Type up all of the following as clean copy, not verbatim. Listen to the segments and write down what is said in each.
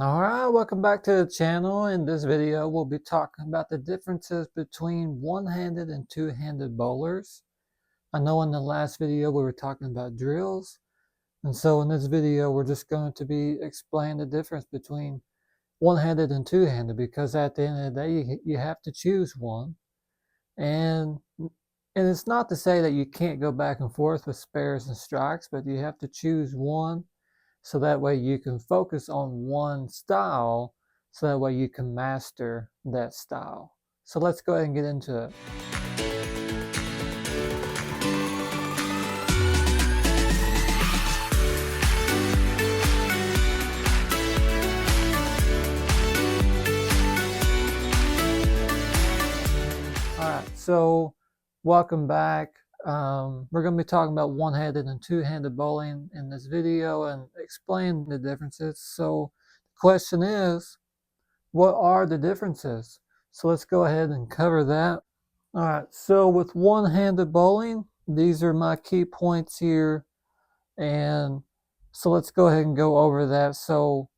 Alright, welcome back to the channel. In this video, we'll be talking about the differences between one-handed and two-handed bowlers. I know in the last video we were talking about drills, and so in this video we're just going to be explaining the difference between one-handed and two-handed, because at the end of the day you have to choose one. And it's not to say that you can't go back and forth with spares and strikes, but you have to choose one. So that way you can focus on one style, so that way you can master that style. So let's go ahead and get into it. Alright, so welcome back. We're going to be talking about one-handed and two-handed bowling in this video and explain the differences. So the question is, what are the differences? So let's go ahead and cover that. Alright, so with one-handed bowling, these are my key points here. And so let's go ahead and go over that. So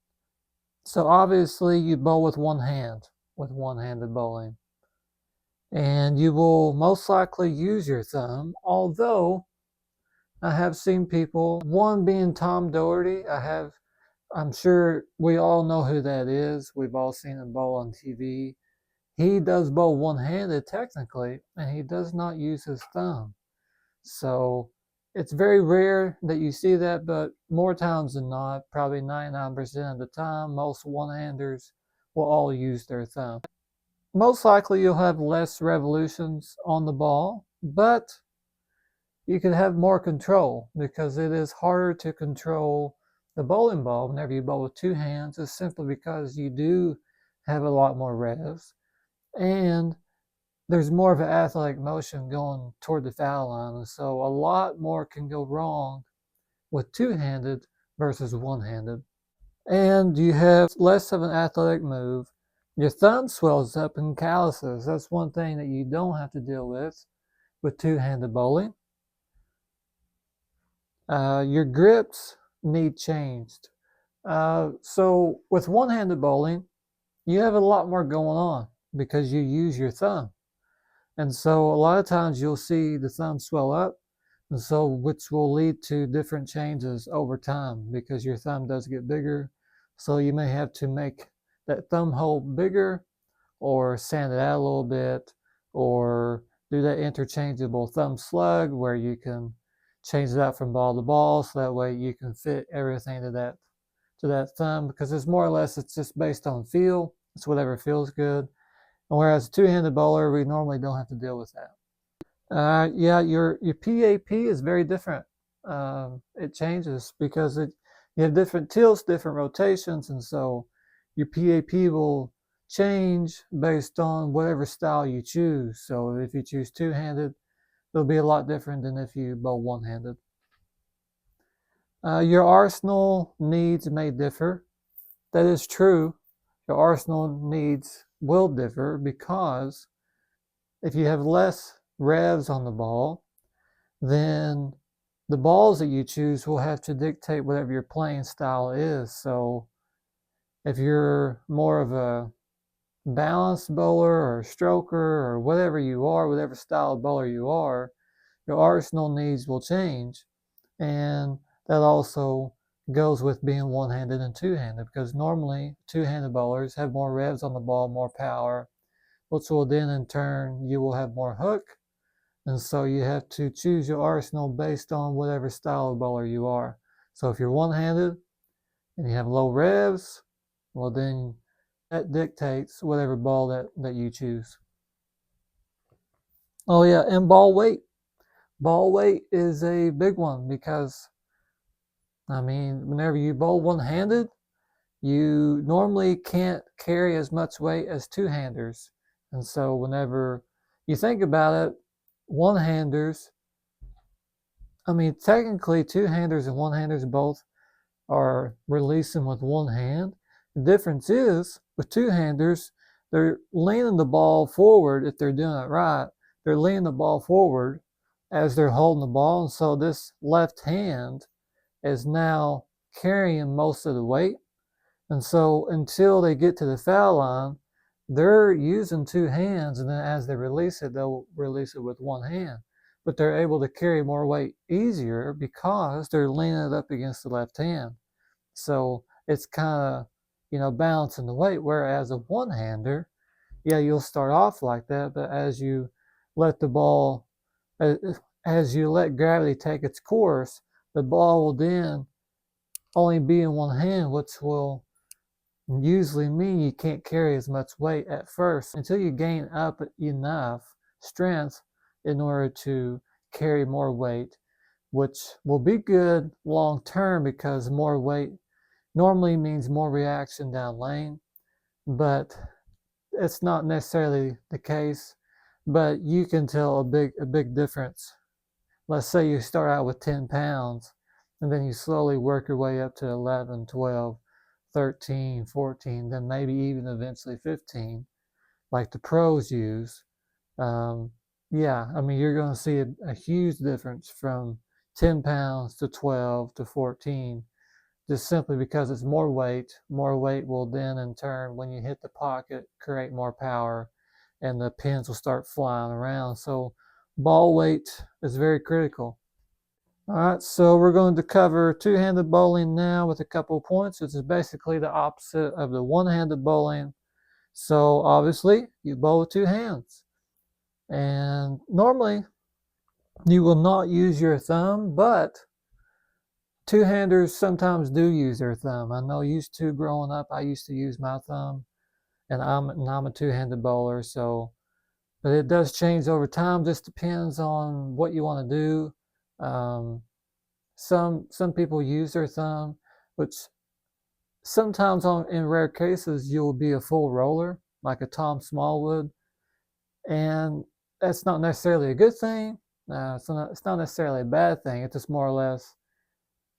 obviously you bowl with one hand, with one-handed bowling. And you will most likely use your thumb, although I have seen people, one being Tom Doherty. I'm sure we all know who that is. We've all seen him bowl on TV. He does bowl one-handed technically, and he does not use his thumb. So it's very rare that you see that, but more times than not, probably 99% of the time, most one-handers will all use their thumb. Most likely you'll have less revolutions on the ball, but you can have more control, because it is harder to control the bowling ball whenever you bowl with two hands. It's simply because you do have a lot more revs, and there's more of an athletic motion going toward the foul line, and so a lot more can go wrong with two-handed versus one-handed. And you have less of an athletic move. Your thumb swells up and calluses. That's one thing that you don't have to deal with two-handed bowling. Your grips need changed. So with one-handed bowling, you have a lot more going on because you use your thumb. And so a lot of times you'll see the thumb swell up, and so which will lead to different changes over time because your thumb does get bigger. So you may have to make that thumb hole bigger, or sand it out a little bit, or do that interchangeable thumb slug where you can change it out from ball to ball, so that way you can fit everything to that thumb, because it's more or less, it's just based on feel. It's whatever feels good. And whereas a two-handed bowler, we normally don't have to deal with that. Yeah, your PAP is very different. It changes because you have different tilts, different rotations, and so your PAP will change based on whatever style you choose. So if you choose two-handed, it'll be a lot different than if you bowl one-handed. Your arsenal needs may differ. That is true. Your arsenal needs will differ because if you have less revs on the ball, then the balls that you choose will have to dictate whatever your playing style is. So if you're more of a balanced bowler or stroker or whatever you are, whatever style of bowler you are, your arsenal needs will change. And that also goes with being one-handed and two-handed, because normally two-handed bowlers have more revs on the ball, more power, which will then in turn you will have more hook, and so you have to choose your arsenal based on whatever style of bowler you are. So if you're one-handed and you have low revs, well then that dictates whatever ball that you choose. Oh yeah, and ball weight. Ball weight is a big one because, I mean, whenever you bowl one-handed, you normally can't carry as much weight as two-handers. And so whenever you think about it, one-handers, I mean, technically two-handers and one-handers both are releasing with one hand. The difference is, with two-handers, they're leaning the ball forward. If they're doing it right, they're leaning the ball forward as they're holding the ball. And so this left hand is now carrying most of the weight. And so until they get to the foul line, they're using two hands, and then as they release it, they'll release it with one hand. But they're able to carry more weight easier because they're leaning it up against the left hand. So it's kind of, balancing the weight. Whereas a one-hander, yeah, you'll start off like that, but as you let the ball, as you let gravity take its course, the ball will then only be in one hand, which will usually mean you can't carry as much weight at first until you gain up enough strength in order to carry more weight, which will be good long term because more weight normally means more reaction down lane, but it's not necessarily the case. But you can tell a big difference. Let's say you start out with 10 pounds and then you slowly work your way up to 11, 12, 13, 14, then maybe even eventually 15, like the pros use. Um, yeah, I mean, you're going to see a huge difference from 10 pounds to 12 to 14, just simply because it's more weight. More weight will then, in turn, when you hit the pocket, create more power and the pins will start flying around. So, ball weight is very critical. All right, so we're going to cover two-handed bowling now with a couple of points. This is basically the opposite of the one-handed bowling. So obviously, you bowl with two hands. And normally, you will not use your thumb, but two-handers sometimes do use their thumb. I know used to growing up, I used to use my thumb, and I'm a two-handed bowler, so but it does change over time. Just depends on what you want to do. Some people use their thumb, which sometimes in rare cases you'll be a full roller, like a Tom Smallwood, and that's not necessarily a good thing. It's not necessarily a bad thing. It's just more or less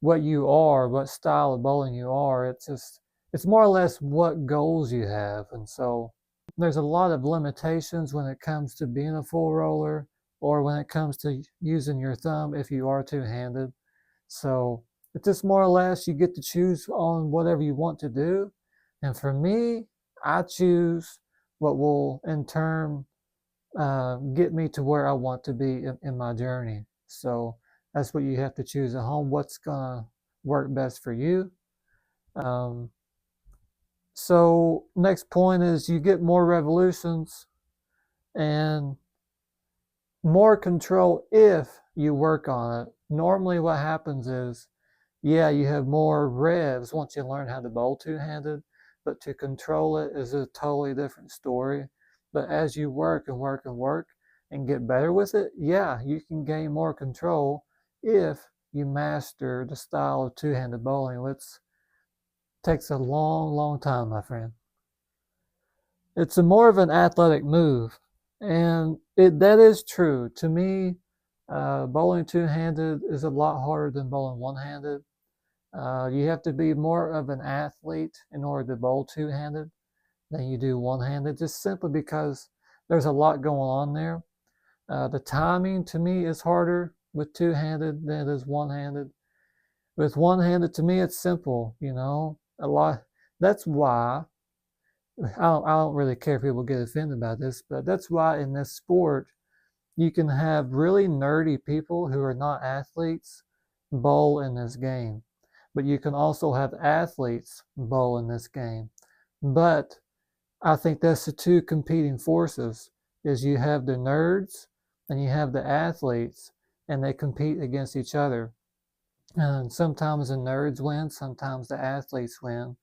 what you are, what style of bowling you are. It's more or less what goals you have, and so there's a lot of limitations when it comes to being a full roller or when it comes to using your thumb if you are two-handed. So it's just more or less you get to choose on whatever you want to do. And for me, I choose what will in turn get me to where I want to be in my journey. So that's what you have to choose at home. What's going to work best for you? Um, so next point is you get more revolutions and more control if you work on it. Normally what happens is, yeah, you have more revs once you learn how to bowl two-handed, but to control it is a totally different story. But as you work and work and work and get better with it, yeah, you can gain more control if you master the style of two-handed bowling, which takes a long, long time, my friend. It's a more of an athletic move, and that is true. To me, bowling two-handed is a lot harder than bowling one-handed. You have to be more of an athlete in order to bowl two-handed than you do one-handed, just simply because there's a lot going on there. The timing to me is harder with two-handed than it is one-handed. With one-handed, to me, it's simple. A lot. That's why I don't really care if people get offended by this, but that's why in this sport you can have really nerdy people who are not athletes bowl in this game. But you can also have athletes bowl in this game. But I think that's the two competing forces is you have the nerds and you have the athletes and they compete against each other. And sometimes the nerds win, sometimes the athletes win.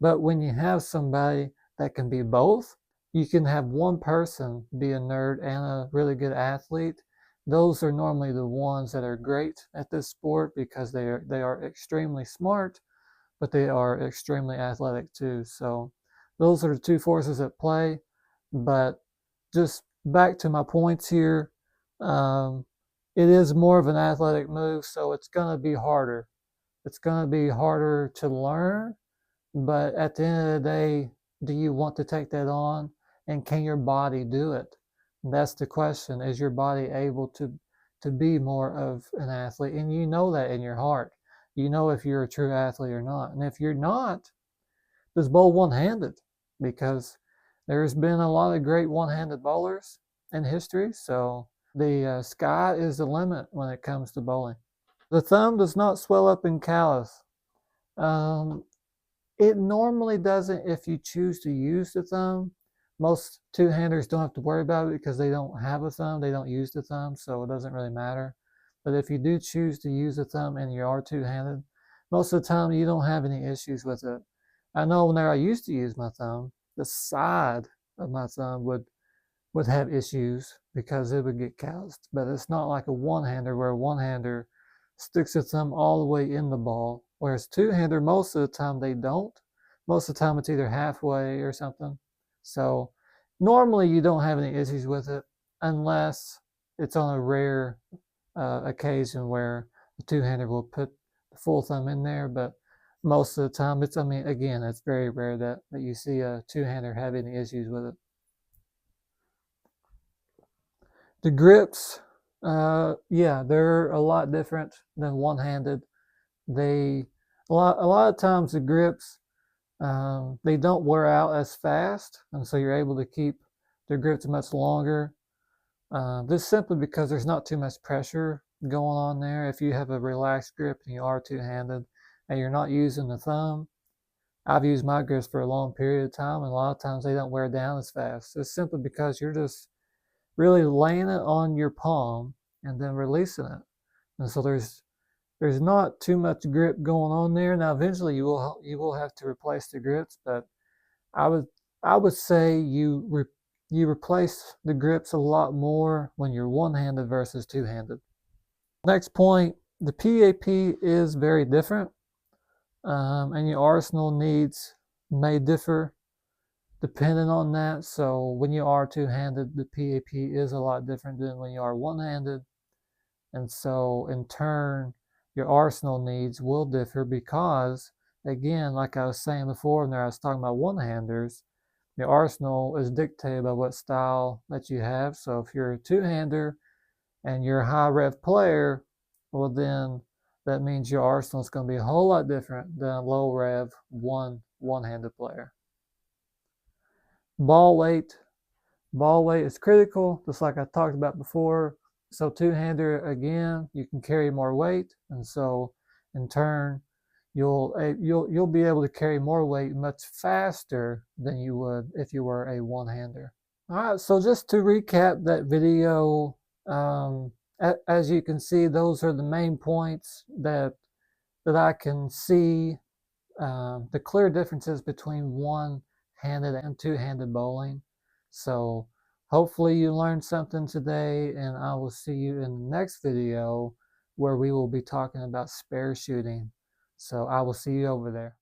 But when you have somebody that can be both, you can have one person be a nerd and a really good athlete. Those are normally the ones that are great at this sport because they are extremely smart, but they are extremely athletic too. So those are the two forces at play. But just back to my points here, um, it is more of an athletic move, so it's going to be harder. It's going to be harder to learn, but at the end of the day, do you want to take that on? And can your body do it? And that's the question. Is your body able to be more of an athlete? And you know that in your heart. You know if you're a true athlete or not. And if you're not, just bowl one-handed, because there's been a lot of great one-handed bowlers in history. So the sky is the limit when it comes to bowling. The thumb does not swell up and callus. Um, it normally doesn't if you choose to use the thumb. Most two-handers don't have to worry about it because they don't have a thumb. They don't use the thumb, so it doesn't really matter. But if you do choose to use the thumb and you are two-handed, most of the time you don't have any issues with it. I know whenever I used to use my thumb, the side of my thumb would have issues because it would get calloused. But it's not like a one-hander where a one-hander sticks its thumb all the way in the ball, whereas two-hander, most of the time they don't. Most of the time it's either halfway or something. So normally you don't have any issues with it unless it's on a rare occasion where the two-hander will put the full thumb in there. But most of the time it's, I mean, again, it's very rare that you see a two-hander have any issues with it. The grips, yeah, they're a lot different than one-handed. They a lot of times the grips, they don't wear out as fast, and so you're able to keep the grips much longer. This simply because there's not too much pressure going on there. If you have a relaxed grip and you are two-handed and you're not using the thumb, I've used my grips for a long period of time, and a lot of times they don't wear down as fast. It's simply because you're just really laying it on your palm and then releasing it. And so there's not too much grip going on there. Now eventually you will have to replace the grips, but I would say you replace the grips a lot more when you're one-handed versus two-handed. Next point, the PAP is very different, and your arsenal needs may differ depending on that. So when you are two-handed, the PAP is a lot different than when you are one-handed. And so in turn, your arsenal needs will differ because, again, like I was saying before when I was talking about one-handers, your arsenal is dictated by what style that you have. So if you're a two-hander and you're a high rev player, well then that means your arsenal is going to be a whole lot different than a low rev one-handed player. Ball weight is critical, just like I talked about before. So two-hander, again, you can carry more weight, and so in turn you'll be able to carry more weight much faster than you would if you were a one-hander. All right, so just to recap that video, as you can see, those are the main points that I can see, the clear differences between one-handed and two-handed bowling. So hopefully you learned something today, and I will see you in the next video where we will be talking about spare shooting. So I will see you over there.